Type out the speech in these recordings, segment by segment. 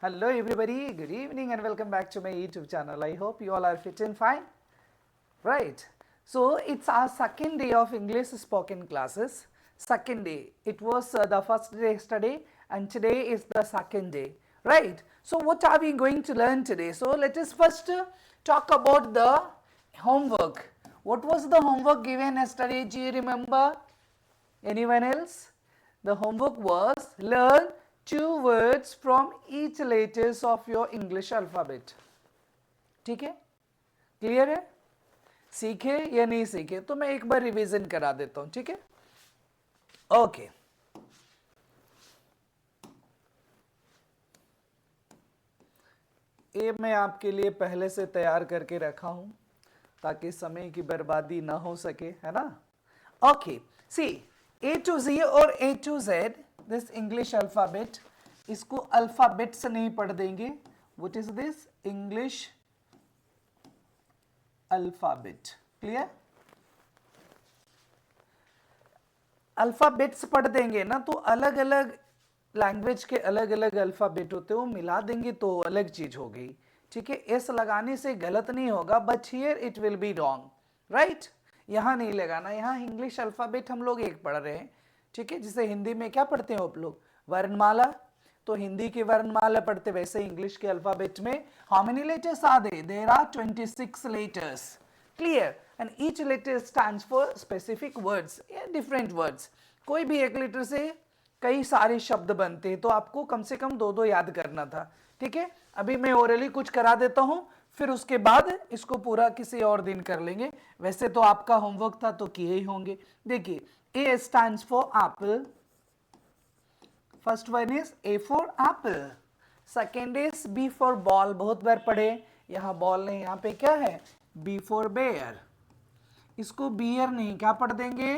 Hello everybody, good evening and welcome back to my YouTube channel. I hope you all are fit and fine. Right. So it's our second day of English spoken classes. Second day. It was the first day yesterday and today is the second day. Right. So what are we going to learn today? So let us first talk about the homework. What was the homework given yesterday? Do you remember? Anyone else? The homework was learn 2 words from each letters of your English alphabet. ठीक है? Clear है? सीखे या नहीं सीखे? तो मैं एक बार रिवीजन करा देता हूं, ठीक है? ओके. ये मैं आपके लिए पहले से तैयार करके रखा हूं ताकि समय की बर्बादी ना हो सके, है ना? Okay. See A to Z और A to Z, this English alphabet, इसको अल्फाबेट से नहीं पढ़ देंगे. What is this? English alphabet. Clear? Alphabets पढ़ देंगे ना तो अलग अलग लैंग्वेज के अलग अलग अल्फाबेट होते हैं, वो मिला देंगे तो अलग चीज हो गई. ठीक है, एस लगाने से गलत नहीं होगा, but here it will be wrong. Right, यहाँ नहीं लगाना. यहाँ इंग्लिश अल्फाबेट हम लोग एक पढ़ रहे हैं. ठीक है, जिसे हिंदी में क्या पढ़ते हैं आप लोग? वर्णमाला. तो हिंदी की वर्णमाला पढ़ते, वैसे इंग्लिश के अल्फाबेट में how many letters are there? There are 26 letters. Clear? And each letter stands for specific words या डिफरेंट वर्ड्स. कोई भी एक लेटर से कई सारे शब्द बनते हैं, तो आपको कम से कम 2-2 याद करना था. ठीक है, अभी मैं ओरली कुछ करा देता हूं, फिर उसके बाद इसको पूरा किसी और दिन कर लेंगे. वैसे तो आपका होमवर्क था तो किए ही होंगे. देखिए, A stands for apple. First one is A for apple. Second is B for ball. बहुत बार पढ़े, यहाँ बॉल नहीं, यहाँ पे क्या है? B for bear. इसको बियर नहीं, क्या पढ़ देंगे?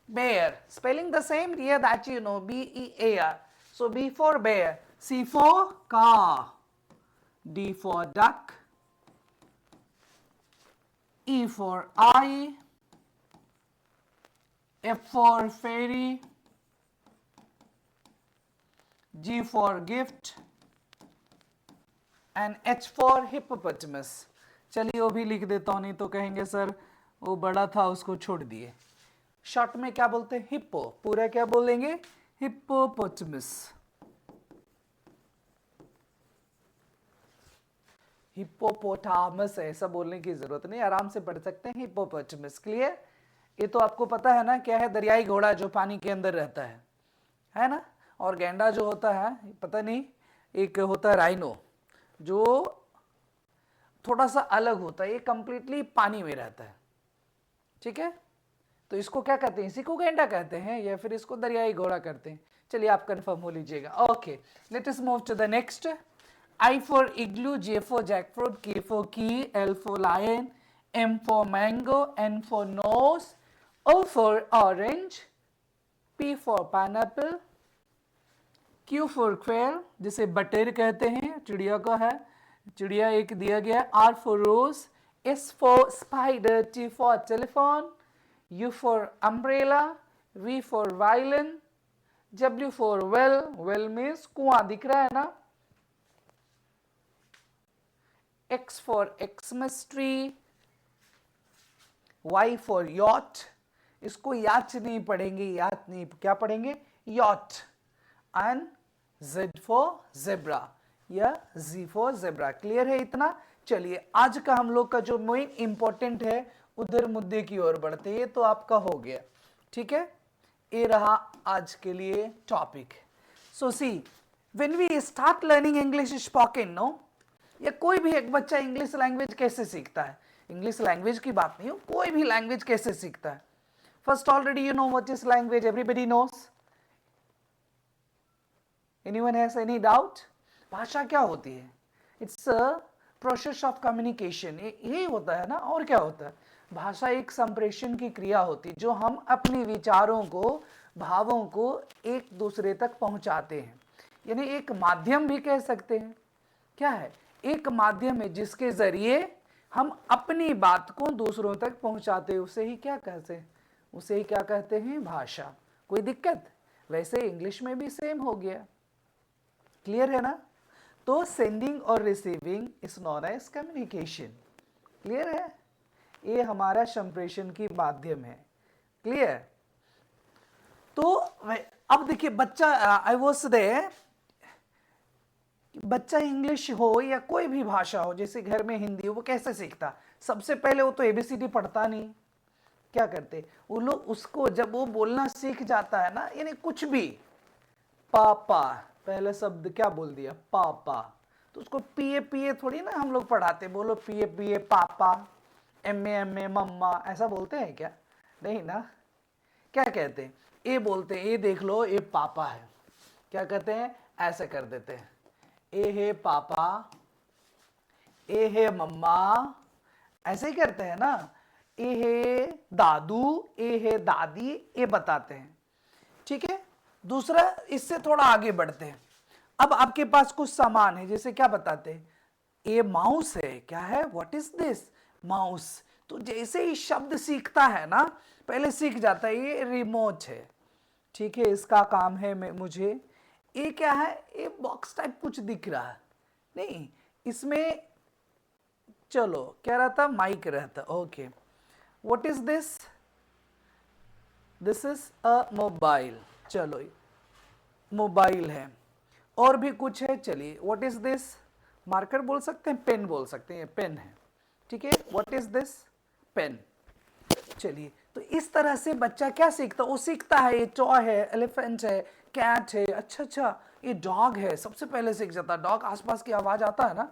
bear. Spelling the same here that you know, B-E-A-R. So B for bear. C for car. D for duck. E for eye. F for fairy. G for gift. And H for hippopotamus. चलिए वो भी लिख देता हूं, नहीं तो कहेंगे sir वो बड़ा था उसको छोड़ दिए. शॉर्ट में क्या बोलते हैं? हिप्पो. पूरा क्या बोलेंगे? हिप्पोपोटामस. हिप्पोपोटामस ऐसा बोलने की जरूरत नहीं, आराम से पढ़ सकते हैं हिप्पोपोटामस. क्लियर? ये तो आपको पता है ना क्या है? दरियाई घोड़ा जो पानी के अंदर रहता है ना? और गैंडा जो होता है, पता नहीं, एक होता है राइनो जो थोड़ा सा अलग होता है, ये कंप्लीटली पानी में रहता है. ठीक है, तो इसको क्या कहते हैं? इसी को गैंडा कहते हैं या फिर इसको दरियाई घोड़ा कहते हैं. चलिए आप कंफर्म हो लीजिएगा. Okay, let us move to the next. I for igloo, J for jackfruit, K for key, L for lion, M for mango, N for nose, O for orange, P for pineapple, Q for quail, जिसे बटेर कहते हैं, चिड़िया का है, चिड़िया एक दिया गया. R for rose, S for spider, T for telephone, U for umbrella, V for violin, W for well. Well means कुआं, दिख रहा है ना? X for Xmas tree, Y for yacht. इसको याच नहीं पढ़ेंगे, याच नहीं, क्या पढ़ेंगे? yacht. And Z for zebra या Z for zebra. क्लियर है इतना? चलिए आज का हम लोग का जो मेन इंपॉर्टेंट है उधर मुद्दे की ओर बढ़ते हैं. ये तो आपका हो गया. ठीक है, ये रहा आज के लिए topic. So see, when we start learning English spoken, no, या कोई भी एक बच्चा इंग्लिश लैंग्वेज कैसे सीखता है? इंग्लिश लैंग्वेज की बात नहीं हो, कोई भी लैंग्वेज कैसे सीखता है? First already you know what is language, everybody knows. Anyone has any doubt? भाषा क्या होती है? It's a process of communication. यही होता है ना, और क्या होता है? भाषा एक संप्रेषण की क्रिया होती है जो हम अपने विचारों को, भावों को एक दूसरे तक पहुंचाते हैं. यानी एक माध्यम भी कह सकते हैं. क्या है? एक माध्यम है जिसके जरिए हम अपनी बात को दूसरों तक पहुंचाते हैं. उसे ही क्या कहते हैं? उसे ही क्या कहते हैं? भाषा. कोई दिक्कत? वैसे इंग्लिश में भी सेम हो गया. क्लियर है ना? तो सेंडिंग और receiving is known as communication. Clear है? ये हमारा संप्रेषण की माध्यम है। क्लियर? तो अब देखिए बच्चा, आई वाज देयर, बच्चा इंग्लिश हो या कोई भी भाषा हो, जैसे घर में हिंदी हो, वो कैसे सीखता? सबसे पहले वो तो एबीसीडी पढ़ता नहीं। क्या करते वो लोग? उसको जब वो बोलना सीख जाता है ना, यानी कुछ भी, पापा पहले शब्द क्या बोल दिया? पापा। तो उसको पिए पिए थोड़ी ना हम लोग पढ़ाते, बोलो पिए पिए पापा, एम ए मम्मा, ऐसा बोलते हैं क्या? नहीं ना। क्या कहते हैं? ए बोलते हैं, ए देख लो, ए पापा है। क्या कहते हैं? ऐसे कर देते हैं, ए है पापा, ए है मम्मा, ऐसे ही करते हैं ना। ए है दादू, ए है दादी, ये बताते हैं। ठीक है? दूसरा, इससे थोड़ा आगे बढ़ते हैं। अब आपके पास कुछ सामान है, जैसे क्या बताते हैं? ये माउस है। क्या है? What is this? माउस। तो जैसे ही शब्द सीखता है ना, पहले सीख जाता है ये रिमोट है। ठीक है, इसका काम है मुझे। ये क्या है? ये बॉक्स टाइप कुछ दिख रहा है नहीं, इसमें चलो क्या रहता? माइक रहता। Okay, what is this? This is a mobile. चलो, मोबाइल है। और भी कुछ है, चलिए, व्हाट इज दिस? मार्कर बोल सकते हैं, पेन बोल सकते हैं, पेन है। ठीक है, व्हाट इज दिस? पेन। चलिए, तो इस तरह से बच्चा क्या सीखता? वो सीखता है ये टॉय है, एलिफेंट है, कैट है, अच्छा अच्छा ये डॉग है, सबसे पहले सीख जाता है। डॉग, आसपास की आवाज आता है ना,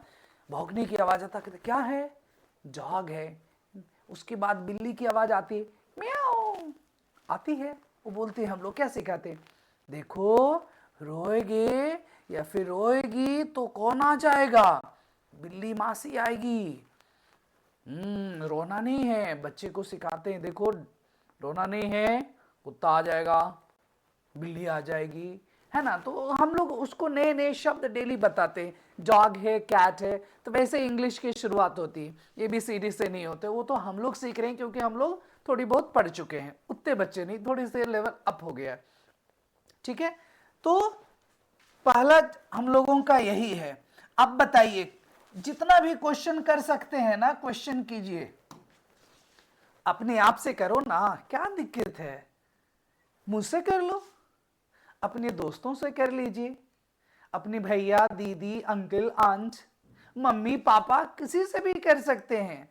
भौंकने की आवाज आता है, क्या है? डॉग है। उसके बाद बिल्ली की आवाज आती है, म्याऊ आती है। वो बोलते हैं, हम लोग क्या सिखाते? देखो, रोएगे या फिर रोएगी तो कौन आ जाएगा? बिल्ली मासी आएगी। रोना नहीं है, बच्चे को सिखाते हैं, देखो रोना नहीं है, कुत्ता आ जाएगा, बिल्ली आ जाएगी, है ना। तो हम लोग उसको नए नए शब्द डेली बताते हैं, डॉग है, कैट है। तो वैसे इंग्लिश की शुरुआत होती है, ABCD से नहीं होते, वो तो हम लोग सीख रहे हैं क्योंकि हम लोग थोड़ी बहुत पढ़ चुके हैं, उतने बच्चे नहीं, थोड़ी सी लेवल अप हो गया। ठीक है, तो पहला हम लोगों का यही है। अब बताइए, जितना भी क्वेश्चन कर सकते हैं ना, क्वेश्चन कीजिए, अपने आप से करो ना, क्या दिक्कत है? मुझसे कर लो, अपने दोस्तों से कर लीजिए, अपने भैया दीदी अंकल आंट मम्मी पापा किसी से भी कर सकते हैं।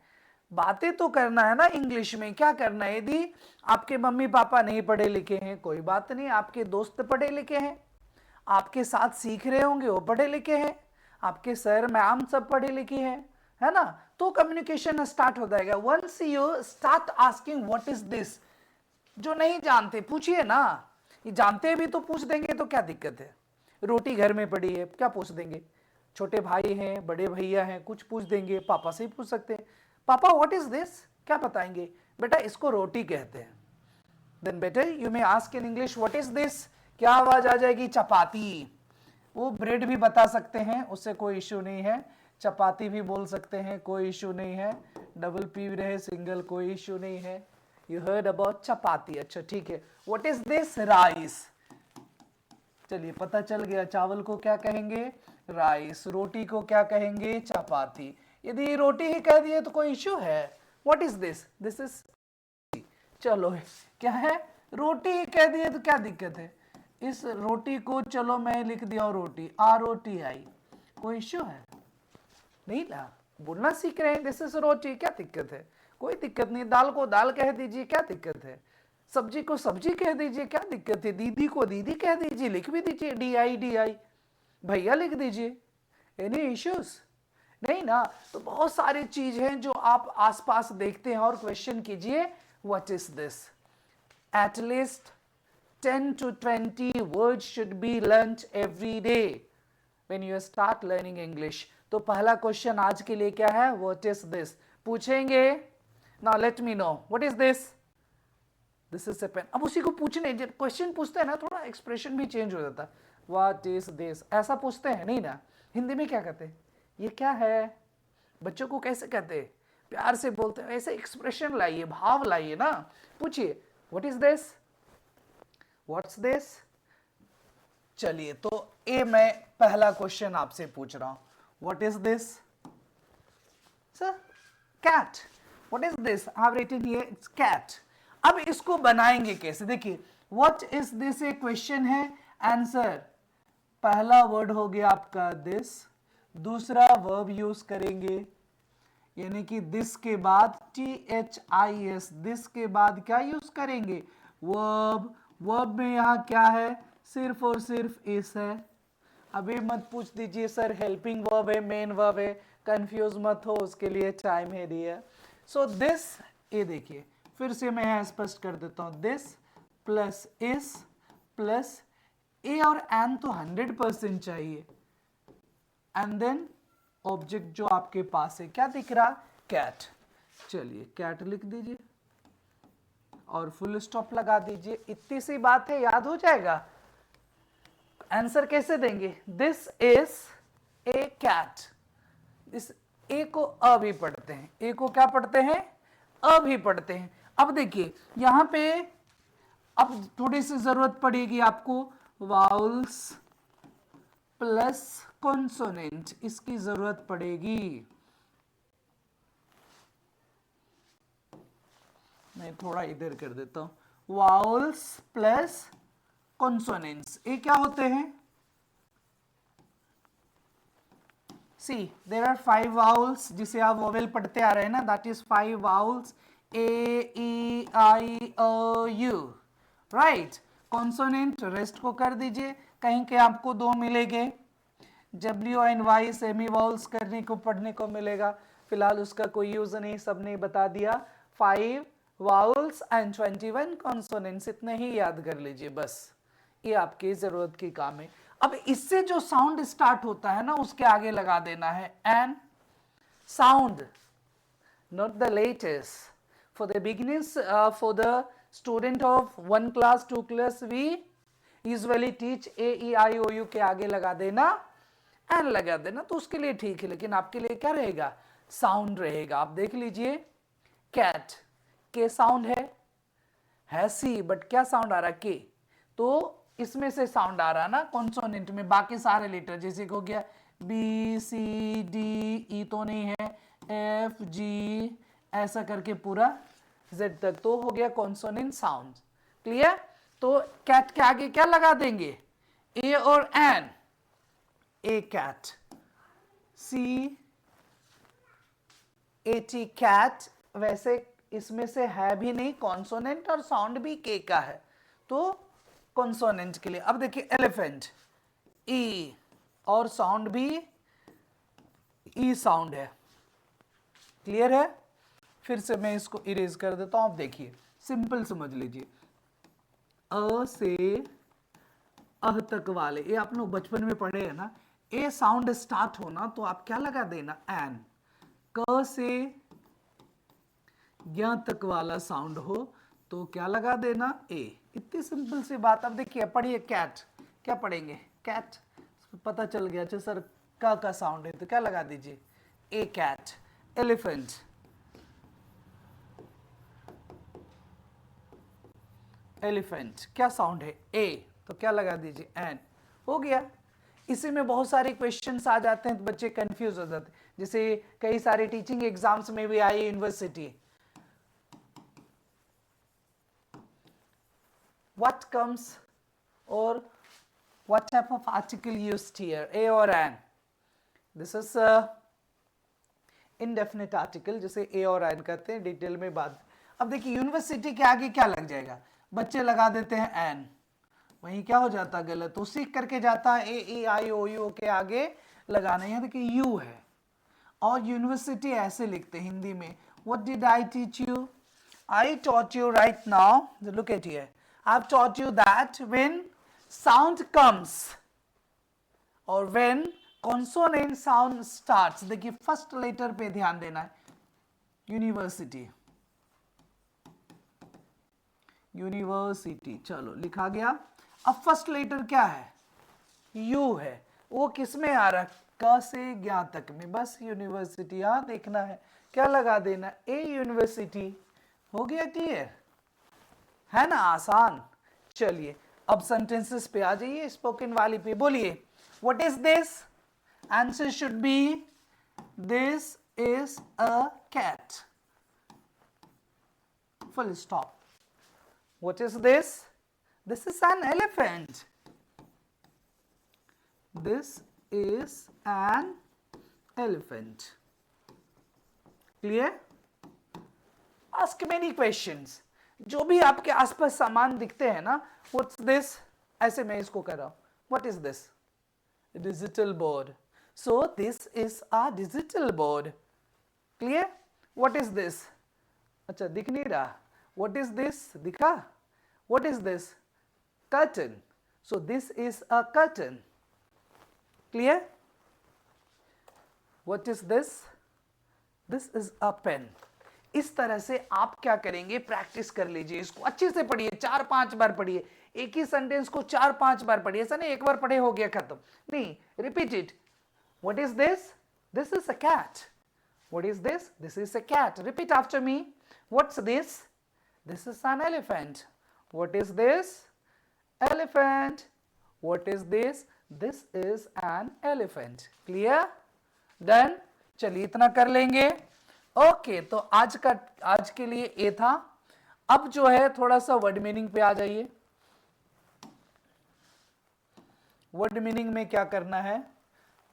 बातें तो करना है ना इंग्लिश में। क्या करना है? यदि आपके मम्मी पापा नहीं पढ़े लिखे हैं, कोई बात नहीं, आपके दोस्त पढ़े लिखे हैं, आपके साथ सीख रहे होंगे वो पढ़े लिखे हैं, आपके सर मैम सब पढ़े लिखे हैं, है ना। तो कम्युनिकेशन स्टार्ट हो जाएगा। Once you start asking what is this, जो नहीं जानते पूछिए ना, ये जानते भी तो पूछ देंगे तो क्या दिक्कत है? रोटी घर में पड़ी है, क्या पूछ देंगे? छोटे भाई हैं, बड़े भैया हैं, कुछ पूछ देंगे, पापा से ही पूछ सकते हैं, पापा व्हाट इज दिस? क्या बताएंगे? बेटा इसको रोटी कहते हैं। Then better you may ask in English what is this? क्या आवाज आ जाएगी? चपाती। वो ब्रेड भी बता सकते हैं, उससे कोई इश्यू नहीं है, चपाती भी बोल सकते हैं, कोई इश्यू नहीं है, डबल पी रहे सिंगल, कोई इश्यू नहीं है। यू हर्ड अबाउट चपाती, अच्छा ठीक है। What is this? राइस। चलिए पता चल गया, चावल को क्या कहेंगे? राइस। रोटी को क्या कहेंगे? चपाती। यदि रोटी ही कह दिए तो कोई इश्यू है? What is this? This is, चलो क्या है? रोटी ही कह दिए तो क्या दिक्कत है? इस रोटी को चलो मैं लिख दिया रोटी, ROTI, कोई इश्यू है? नहीं ना, बोलना सीख रहे हैं, दिस इज रोटी, क्या दिक्कत है? कोई दिक्कत नहीं। दाल को दाल कह दीजिए, क्या दिक्कत है? सब्जी को सब्जी कह दीजिए, क्या दिक्कत है? दीदी को दीदी कह दीजिए, लिख भी दीजिए DI। भैया लिख दीजिए, एनी इश्यूज नहीं ना। तो बहुत सारी चीज हैं जो आप आसपास देखते हैं और क्वेश्चन कीजिए, what is this? At least 10 to 20 words should be learnt every day when you start learning English. तो पहला क्वेश्चन आज के लिए क्या है? What is this? पूछेंगे। Now let me know. What is this? This is a pen. अब उसी को पूछने, जब क्वेश्चन पूछते हैं ना, थोड़ा एक्सप्रेशन भी चेंज हो जाता है। What is this? ऐसा पूछते हैं नहीं ना। हिंदी में क्या कहते हैं? ये क्या है? बच्चों को कैसे कहते हैं? प्यार से बोलते हैं, ऐसे एक्सप्रेशन लाइए, भाव लाइए ना। पूछिए, What is this? What's this? चलिए तो ए मैं पहला क्वेश्चन आपसे पूछ रहा हूं, what is this sir? Cat. What is this? I have written here it's cat. अब इसको बनाएंगे कैसे? देखिए, व्हाट इज दिस एक क्वेश्चन है, आंसर पहला वर्ड हो गया आपका दिस, दूसरा वर्ब यूज करेंगे, यानी कि दिस के बाद THIS, दिस के बाद क्या यूज करेंगे? वर्ब। वर्ब में यहां क्या है? सिर्फ और सिर्फ इस है। अभी मत पूछ दीजिए सर हेल्पिंग वर्ब है, मेन वर्ब है, कंफ्यूज मत हो, उसके लिए टाइम है दिया। सो दिस, ये देखिए फिर से मैं यहां स्पष्ट कर देता हूं, दिस प्लस इस प्लस ए और एन तो 100% चाहिए, एंड देन ऑब्जेक्ट जो आपके पास है क्या दिख रहा? कैट। चलिए कैट लिख दीजिए और फुल स्टॉप लगा दीजिए, इतनी सी बात है, याद हो जाएगा। आंसर कैसे देंगे? This is a cat. इस ए को अ भी पढ़ते हैं, ए को क्या पढ़ते हैं? अ भी पढ़ते हैं। अब देखिए यहां पे अब थोड़ी सी जरूरत पड़ेगी आपको, वाउल्स प्लस कॉन्सोनेंट, इसकी जरूरत पड़ेगी। मैं थोड़ा इधर कर देता हूं, वाउल्स प्लस कॉन्सोनेंट्स, ये क्या होते हैं? सी देयर आर 5 वाउल्स, जिसे आप वोवेल पढ़ते आ रहे हैं ना, that is 5 vowels, A E I O U, right. Consonant rest को कर दीजिए, कहीं के आपको 2 मिलेंगे, W एंड Y सेमी वाउल्स करने को पढ़ने को मिलेगा, फिलहाल उसका कोई यूज नहीं, सबने बता दिया। 5 वाउल्स एंड 21 कॉन्सोनेंट्स, इतने ही याद कर लीजिए बस, ये आपकी जरूरत की काम है। अब इससे जो साउंड स्टार्ट होता है ना, उसके आगे लगा देना है an sound, not the latest. For the beginners, for the student of 1 class, 2 class, we usually teach A, E, I, O, U के आगे लगा देना एन लगा देना, तो उसके लिए ठीक है, लेकिन आपके लिए क्या रहेगा? साउंड रहेगा। आप देख लीजिए, कैट के साउंड है सी, बट क्या साउंड आ रहा? के, तो इसमें से साउंड आ रहा ना कॉन्सोनेंट में, बाकी सारे लेटर जैसे हो गया बी सी डी ई तो नहीं है, एफ जी ऐसा करके पूरा जेड तक, तो हो गया कॉन्सोनेंट साउंड। क्लियर? तो कैट के आगे क्या लगा देंगे? ए और an, a cat, C A T cat. वैसे इसमें से है भी नहीं कॉन्सोनेंट, और साउंड भी के का है, तो कॉन्सोनेंट के लिए। अब देखिए एलिफेंट, ई, और साउंड भी ई साउंड है। क्लियर है? फिर से मैं इसको इरेज कर देता हूं। अब देखिए सिंपल समझ लीजिए, अ से अह तक वाले, ये आप लोग बचपन में पढ़े हैं ना, ए साउंड स्टार्ट होना तो आप क्या लगा देना? एन। क से य तक वाला साउंड हो तो क्या लगा देना? ए। इतनी सिंपल सी बात। अब देखिए पढ़िए कैट, क्या पढ़ेंगे? कैट, पता चल गया। अच्छा सर का साउंड है तो क्या लगा दीजिए? ए कैट। एलिफेंट, एलिफेंट क्या साउंड है? ए, तो क्या लगा दीजिए? एन। हो गया। इसी में बहुत सारे क्वेश्चंस आ जाते हैं तो बच्चे कंफ्यूज हो जाते हैं, जैसे कई सारे टीचिंग एग्जाम्स में भी I university, what comes or what type of article used here, a or an? This is indefinite article, जिसे a और an कहते हैं, डिटेल में बात। अब देखिए यूनिवर्सिटी के आगे क्या लग जाएगा? बच्चे लगा देते हैं एन, वहीं क्या हो जाता है? गलत। तो सीख करके जाता है ए ई आई ओ यू के आगे लगाना। यहाँ देखिए यू है, और यूनिवर्सिटी ऐसे लिखते हैं हिंदी में। What did I teach you? I taught you right now, look at here, I've taught you that when sound comes or when consonant sound starts, देखिए फर्स्ट लेटर पे ध्यान देना है, यूनिवर्सिटी, यूनिवर्सिटी, चलो लिखा गया। अब फर्स्ट लेटर क्या है? यू है, वो किस में आ रहा है? क से ज्ञा तक में, बस यूनिवर्सिटी यहां देखना है, क्या लगा देना? ए यूनिवर्सिटी। हो गया क्लियर? है ना आसान? चलिए अब सेंटेंसेस पे आ जाइए, स्पोकन वाली पे बोलिए, what is this? Answer should be this is a cat, full stop. What is this? This is an elephant. This is an elephant. Clear? Ask many questions. जो भी आपके आसपास सामान दिखते हैं ना, what's this? ऐसे मैं इसको कर रहा हूं, what is this? A digital board. So this is a digital board. Clear? What is this? अच्छा दिख नहीं रहा, what is this? दिखा? What is this? Curtain. So this is a curtain. Clear? What is this? This is a pen. इस तरह से आप क्या करेंगे, प्रैक्टिस कर लीजिए, इसको अच्छे से पढ़िए, 4-5 बार पढ़िए, एक ही सेंटेंस को 4-5 बार पढ़िए, ऐसा नहीं एक बार पढ़े हो गया खत्म, नहीं, repeat it. What is this? This is a cat. What is this? This is a cat. Repeat after me. What's this? This is an elephant. What is this? Elephant. What is this? This is an elephant. Clear? Done? चलिए इतना कर लेंगे. Okay, तो आज के लिए ये था. अब जो है थोड़ा सा वर्ड मीनिंग पे आ जाइए. वर्ड मीनिंग में क्या करना है?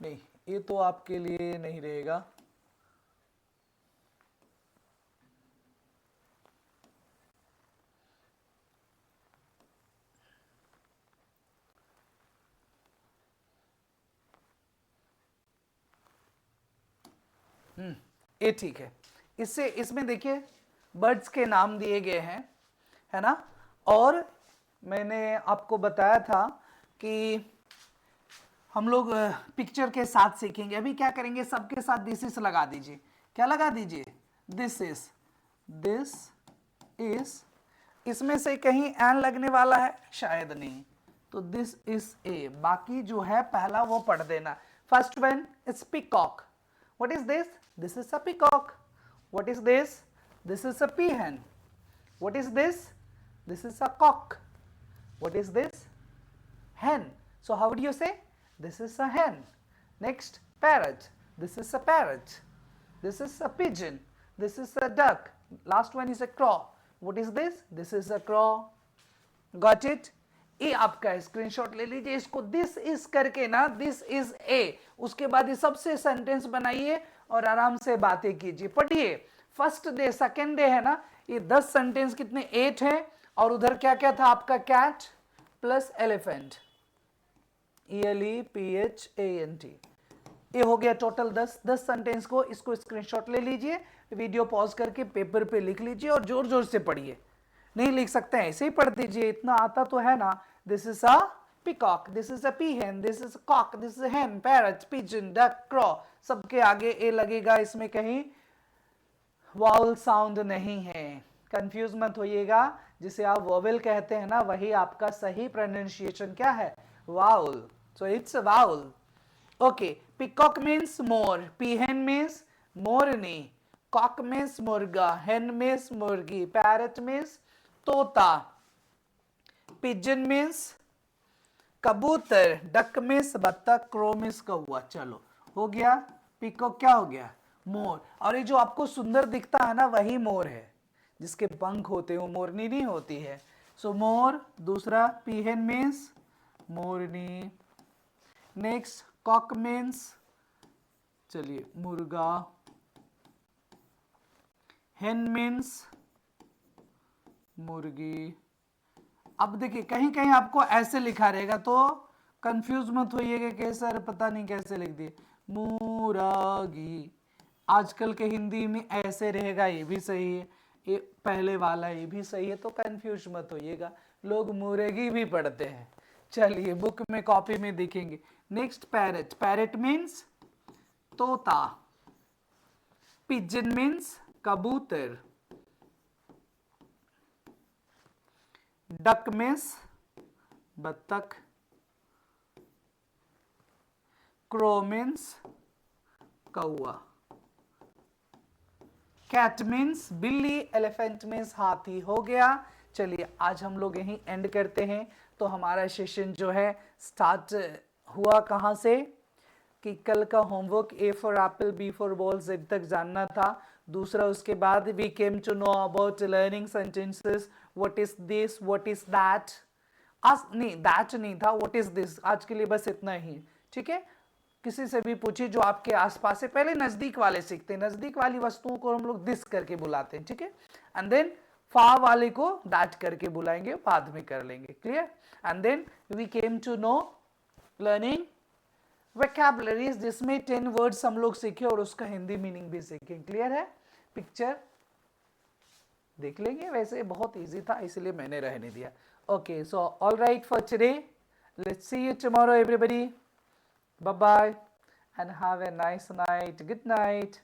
नहीं, ये तो आपके लिए नहीं रहेगा. ये ठीक है. इसमें देखिए बर्ड्स के नाम दिए गए हैं, है ना, और मैंने आपको बताया था कि हम लोग पिक्चर के साथ सीखेंगे. अभी क्या करेंगे, सबके साथ दिस इज लगा दीजिए. क्या लगा दीजिए? This is. इसमें से कहीं एन लगने वाला है? शायद नहीं. तो दिस इज ए. बाकी जो है पहला वो पढ़ देना. First one is peacock. What is this? This is a peacock. What is this? This is a peahen. What is this? This is a cock. What is this? Hen. So how do you say? This is a hen. Next, parrot. This is a parrot. This is a pigeon. This is a duck. Last one is a crow. What is this? This is a crow. Got it? ये आपका screenshot ले लीजिए. इसको this is करके ना, this is ए, उसके बाद ये सबसे सेंटेंस बनाइए और आराम से बातें कीजिए. पढ़िए. फर्स्ट डे सेकेंड डे है ना, ये 10 सेंटेंस कितने? 8 है. और उधर क्या क्या था आपका? Cat plus elephant, ELEPHANT. ये हो गया टोटल 10 सेंटेंस को. इसको स्क्रीनशॉट ले लीजिए, वीडियो पॉज करके पेपर पे लिख लीजिए और जोर जोर से पढ़िए. नहीं लिख सकते हैं ऐसे ही पढ़ दीजिए, इतना आता तो है ना. This is a peacock, this is a peahen, this is a cock, this is a hen, parrot, pigeon, duck, क्रॉ. सबके आगे ए लगेगा. इसमें कहीं वाउल साउंड नहीं है. कंफ्यूज मत होइएगा. जिसे आप वोवेल कहते हैं ना, वही आपका सही प्रोनाउंसिएशन क्या है? Vowel. So it's a vowel. Okay. Peacock means मोर, पीहेन मीन्स मोरनी, कॉक मीन्स मुर्गा, हेन मीन्स मुर्गी, पैरट मीन्स तोता, पिजन मीन्स कबूतर, डक मीन्स बत्तख, क्रो मीन्स कौवा. चलो हो गया. पीकॉक क्या हो गया? मोर. और ये जो आपको सुंदर दिखता है ना, वही मोर है. जिसके पंख होते हैं वो मोरनी नहीं होती है. सो मोर. दूसरा पीहेन मीन्स मोरनी. नेक्स्ट कॉक मीन्स, चलिए, मुर्गा. हेन मीन्स मुर्गी. अब देखिए कहीं कहीं आपको ऐसे लिखा रहेगा तो कंफ्यूज मत होइएगा कि सर पता नहीं कैसे लिख दिए. मुर्गी. आजकल के हिंदी में ऐसे रहेगा, ये भी सही है. ये पहले वाला ये भी सही है, तो कंफ्यूज मत होइएगा. लोग मुर्गी भी पढ़ते हैं. चलिए बुक में कॉपी में देखेंगे. Next parrot. पैरट मीन्स तोता. पिजन मीन्स कबूतर. डक मीन्स बत्तख. क्रो मीन्स कौआ. कैट मीन्स बिल्ली. एलिफेंट मीन्स हाथी. हो गया. चलिए आज हम लोग यहीं एंड करते हैं. तो हमारा सेशन जो है स्टार्ट हुआ कहाँ से कि कल का homework A for apple B for ball Z तक जानना था। दूसरा उसके बाद we came to know about learning sentences, what is this, what is that. आज नहीं, दैट नहीं था, व्हाट इज दिस। आज के लिए बस इतना ही, ठीक है। किसी से भी पूछिए जो आपके आसपास है, पहले नजदीक वाले सीखते हैं, नजदीक वाली वस्तुओं को हम लोग दिस करके बुलाते हैं, ठीक है। एंड देन फार वाले को दैट करके बुलाएंगे, बाद में कर लेंगे, clear. And then we came to know learning vocabularies, जिसमें 10 वर्ड्स हम लोग सीखे और उसका हिंदी मीनिंग भी सीखे, क्लियर है। पिक्चर देख लेंगे, वैसे बहुत इजी था इसलिए मैंने रहने दिया। Okay, so all right for today, let's see you tomorrow everybody, bye bye and have a nice night, good night.